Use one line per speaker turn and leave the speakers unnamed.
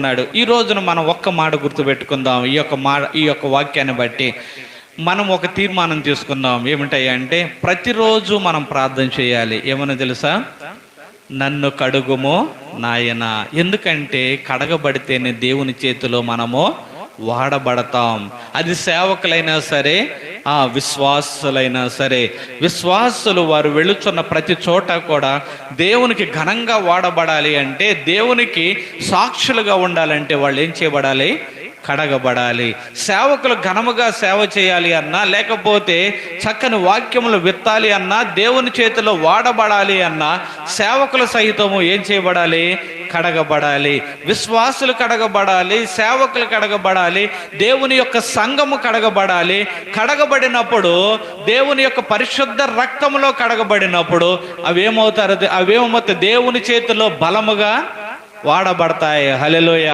ఉన్నాడు. ఈ రోజున మనం ఒక్క మాట గుర్తుపెట్టుకుందాం. ఈ యొక్క వాక్యాన్ని బట్టి మనం ఒక తీర్మానం తీసుకుందాం. ఏమిటాయంటే ప్రతిరోజు మనం ప్రార్థన చేయాలి. ఏమన్నా తెలుసా? నన్ను కడుగుము నాయన. ఎందుకంటే కడగబడితేనే దేవుని చేతిలో మనము వాడబడతాం. అది సేవకులైనా సరే, విశ్వాసులైనా సరే. విశ్వాసులు వారు వెళుచున్న ప్రతి చోట కూడా దేవునికి ఘనంగా వాడబడాలి అంటే, దేవునికి సాక్షులుగా ఉండాలంటే వాళ్ళు ఏం చేయబడాలి? కడగబడాలి. సేవకులు ఘనముగా సేవ చేయాలి అన్నా, లేకపోతే చక్కని వాక్యములు విత్తాలి అన్నా, దేవుని చేతిలో వాడబడాలి అన్నా, సేవకులు సహితము ఏం చేయబడాలి? కడగబడాలి. విశ్వాసులు కడగబడాలి, సేవకులు కడగబడాలి, దేవుని యొక్క సంఘము కడగబడాలి. కడగబడినప్పుడు, దేవుని యొక్క పరిశుద్ధ రక్తములో కడగబడినప్పుడు అవేమవుతారు? దేవుని చేతిలో బలముగా వాడబడతాయి. హల్లెలూయా.